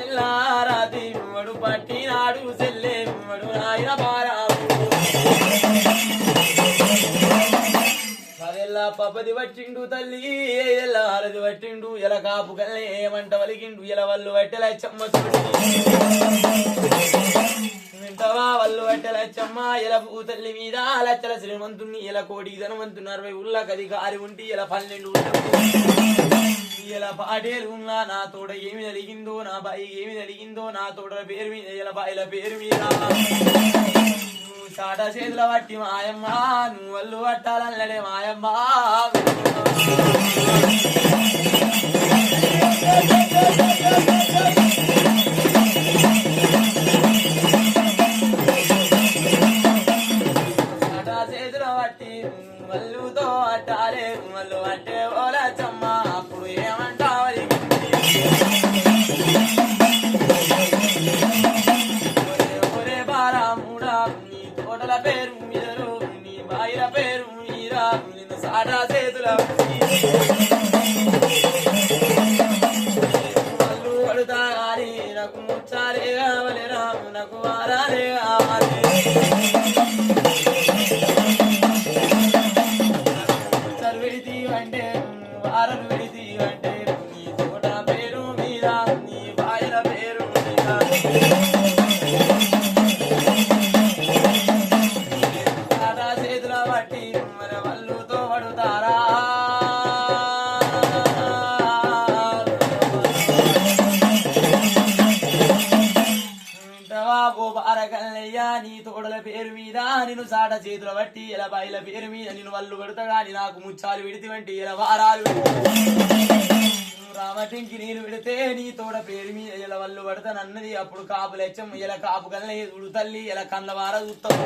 రాతి వడు పట్టినాడు సెల్లే వడు రాయిన బారావు పదెల్లా పపది పట్టిండు తల్లి ఎల్లా అరది పట్టిండు ఎల కాపు కల్లే ఏమంట వలిగిండు ఎల వల్లు పట్టెల చెమ్మ వింటవా వల్లు పట్టెల చెమ్మ ఎల పూతల్లి మీద లచ్చల శ్రీమంతుణ్ణి ఎల కోటి ధనవంతుని 60 ఉళ్ళకది కారి ఉంటి ఎల 12 ఇలా పాటేలు ఉన్నా నా తోడ ఏమి జరిగిందో నా బాయి ఏమి జరిగిందో నా తోడ పేరు మీద ఇలా బాయిల పేరు మీద చాట చేతుల పట్టి మాయమ్మ నువ్వు వల్లు పట్టాలన్నడే మాయమ్మ చాట చేతుల పట్టి వల్లుతో అట్టాలే వల్లు అంటే ఓలచ్చమ్మ అప్పుడు ఏమంటావని ఒరే బారాముడా నీ తోటల పేరు మీదరు నీ బాయిల పేరు మీద నిన్ను సాటా చేతుల వల్లు పడుతా గాని నాకు ముచ్చాలే కావాలి రాము నాకు వారాలే కావాలి విడితి అంటే వారలు విడితి అంటే నీ తోట పేరు మీద నీ బాయిల పేరు మీద తాటా చేతుల బట్టి మన వల్లుతో పడుతారా బాబు బారకల్లయ్యా నీ తోడల పేరు మీద నిన్ను సాట చేతుల బట్టి ఇలా బాయిల పేరు మీద నిన్ను వల్లు పడుతా గాని నాకు ముచ్చాలు విడితి వంటి ఇలా వారాలు రామటింకి నీరు విడితే నీ తోడ పేరు మీద ఇలా వల్లు పడతానన్నది అప్పుడు కాపు లెచ్చం ఇలా కాపు కల్లయ్య చూడు తల్లి ఇలా కందవార చూస్తావు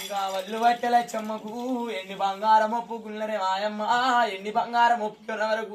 ఇంకా వల్లు పట్టెల చెమ్మకు ఎన్ని బంగారం ఒప్పుకున్నరే మాయమ్మ ఎన్ని బంగారం ఒప్పుకున్న వరకు